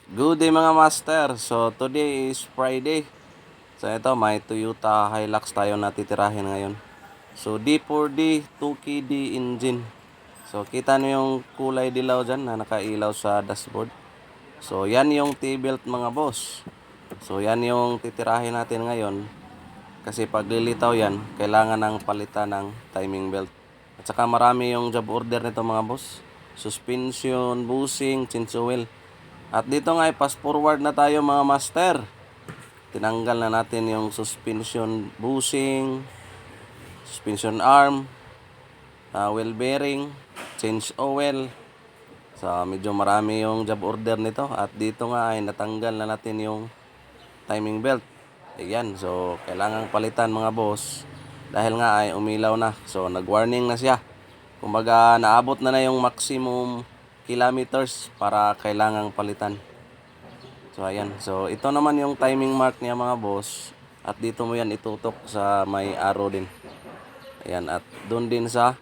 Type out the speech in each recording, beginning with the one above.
Good day mga master. So today is Friday. So ito may Toyota Hilux tayo natitirahin ngayon. So D4D 2KD engine. So kita nyo yung kulay dilaw dyan na nakailaw sa dashboard. So yan yung T-belt mga boss. So yan yung titirahin natin ngayon. Kasi pag lilitaw yan, kailangan ng palitan ng timing belt. At saka marami yung job order nito mga boss. Suspension, bushing, change oil. At dito nga ay fast forward na tayo mga master. Tinanggal na natin yung suspension bushing, suspension arm, wheel bearing, change oil. So medyo marami yung job order nito. At dito nga ay natanggal na natin yung timing belt. Ayan, so kailangan palitan mga boss. Dahil nga ay umilaw na. So nag-warning na siya. Kumbaga naabot na yung maximum kilometers para kailangang palitan. So ayan, so ito naman yung timing mark niya mga boss. At dito mo yan itutok sa may arrow din. Ayan, at doon din sa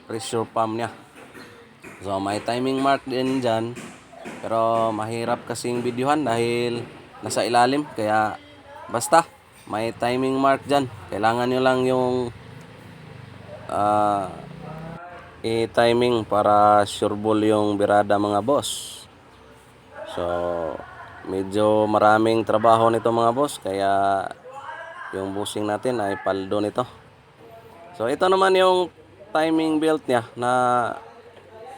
pressure pump niya. So may timing mark din dyan. Pero mahirap kasing videohan dahil nasa ilalim. Kaya basta may timing mark dyan. Kailangan nyo lang yung i-timing para sureball yung birada mga boss. So medyo maraming trabaho nito mga boss, kaya yung bushing natin ay paldo nito. So ito naman yung timing belt niya na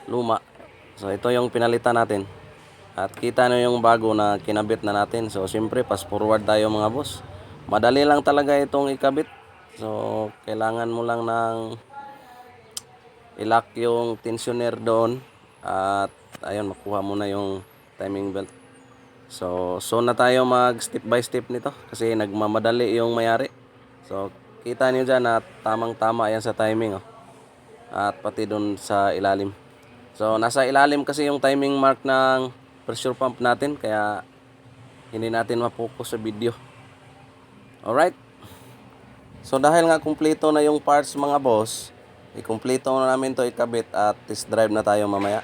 luma. So ito yung pinalitan natin. At kita nyo yung bago na kinabit na natin. So siyempre fast forward tayo mga boss. Madali lang talaga itong ikabit. So kailangan mo lang ng ilock yung tensioner doon. At ayun, makuha mo na yung timing belt. So na tayo mag step by step nito kasi nagmamadali yung mayari. So kita niyo dyan na tamang tama yan sa timing at pati dun sa ilalim. So nasa ilalim kasi yung timing mark ng pressure pump natin, kaya hindi natin mapokus sa video. Alright. So dahil nga kumpleto na yung parts mga boss, ikumpleto na namin to ikabit at test drive na tayo mamaya.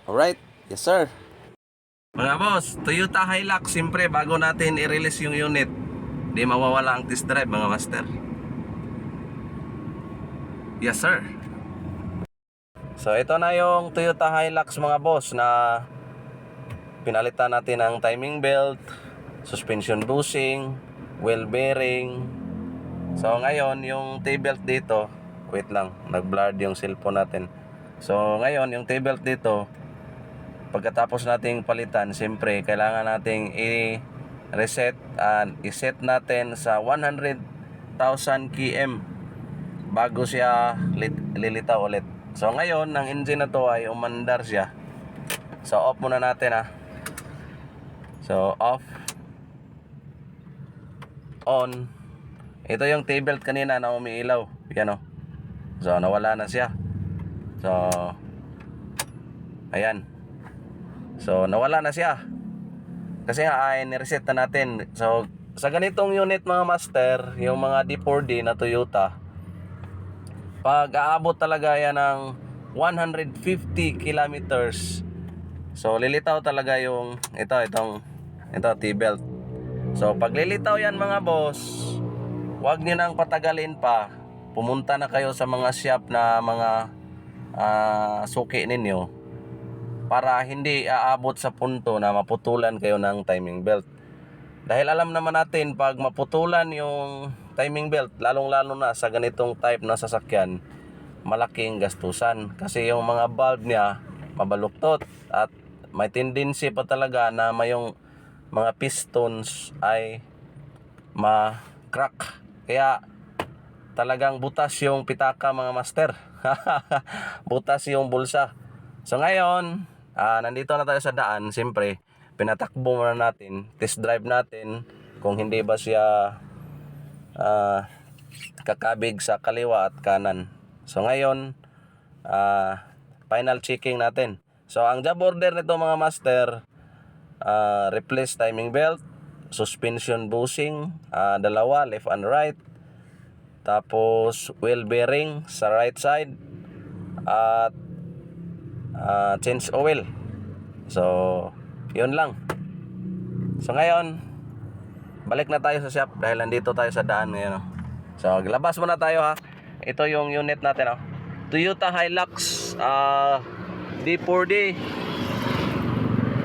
Alright. Yes sir. Mga boss, Toyota Hilux, siyempre bago natin i-release yung unit, di mawawala ang test drive mga master. Yes sir. So ito na yung Toyota Hilux mga boss na pinalitan natin ang timing belt, suspension bushing, wheel bearing. So ngayon yung T-belt dito, wait lang, nag-blurred yung cellphone natin. So ngayon yung T-belt dito, pagkatapos nating palitan, siyempre kailangan nating i-reset and i-set natin sa 100,000 km bago siya lilitaw ulit. So ngayon, ang engine na to ay umandar siya. So off muna natin So off, on. Ito yung T-belt kanina na umiilaw. Yan So nawala na siya. So ayan. So nawala na siya. Kasi nga ay nireset na natin. So sa ganitong unit mga master, yung mga D4D na Toyota, pag aabot talaga yan ng 150 kilometers, so lilitaw talaga yung ito T-belt. So pag lilitaw yan mga boss, wag niyo nang patagalin pa. Pumunta na kayo sa mga shop na mga suki ninyo para hindi aabot sa punto na maputulan kayo ng timing belt. Dahil alam naman natin, pag maputulan yung timing belt, lalong-lalo na sa ganitong type na sasakyan, malaking gastusan. Kasi yung mga valve niya mabaluktot at may tendency pa talaga na mayong mga pistons ay ma-crack. Kaya talagang butas yung pitaka mga master. Butas yung bulsa. So ngayon, nandito na tayo sa daan. Siyempre, pinatakbo muna natin, test drive natin kung hindi ba siya kakabig sa kaliwa at kanan. So ngayon, final checking natin. So ang job order nito mga master, replace timing belt, suspension bushing, dalawa, left and right. Tapos wheel bearing sa right side at change oil. So Yun lang. So ngayon, balik na tayo sa shop dahil nandito tayo sa daan ngayon. Oh. So labas muna tayo ha. Ito yung unit natin. Oh. Toyota Hilux D4D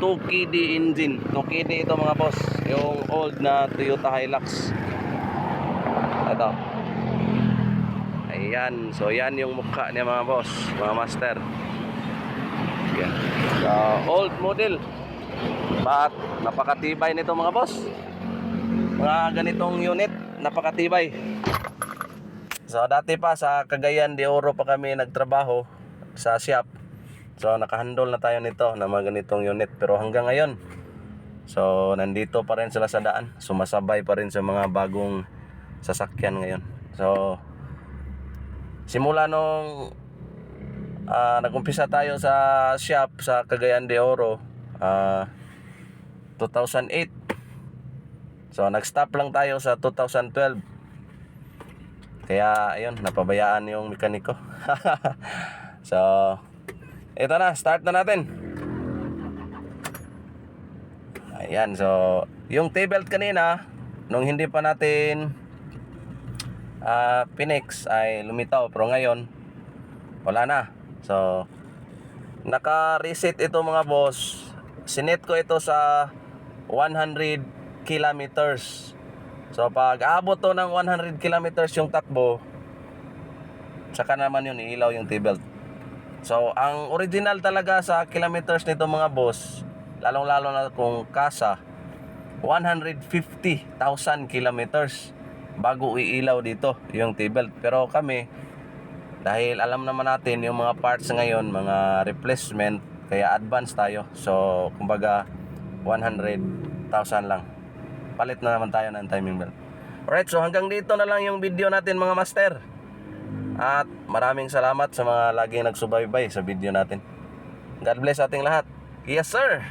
2KD engine. 2KD ito mga boss. Yung old na Toyota Hilux. Ito. Ayan. So yan yung mukha niya mga boss, mga master. Yan. So old model. But napakatibay nito mga boss. Mga ganitong unit, napakatibay. So dati pa sa Cagayan de Oro pa kami nagtrabaho sa shop. So nakahandle na tayo nito na mga ganitong unit. Pero hanggang ngayon, so nandito pa rin sila sa daan. Sumasabay pa rin sa mga bagong sasakyan ngayon. So simula nung nag-umpisa tayo sa shop sa Cagayan de Oro 2008. So nag-stop lang tayo sa 2012. Kaya ayun, napabayaan yung mekaniko. So ito na, start na natin. Ayan, so yung T-belt kanina nung hindi pa natin pinix ay lumitaw, pero ngayon wala na. So naka-reset ito mga boss. Sinet ko ito sa 100 kilometers. So pag aabot to ng 100 kilometers yung takbo, saka naman yun iilaw yung T-belt. So ang original talaga sa kilometers nito mga boss, lalong lalo na kung kasa, 150,000 kilometers bago iilaw dito yung T-belt. Pero kami, dahil alam naman natin yung mga parts ngayon, mga replacement, kaya advance tayo. So kumbaga 100,000 lang. Palit na naman tayo ng timing belt. Alright, so hanggang dito na lang yung video natin mga master. At maraming salamat sa mga laging nagsubaybay sa video natin. God bless ating lahat. Yes sir!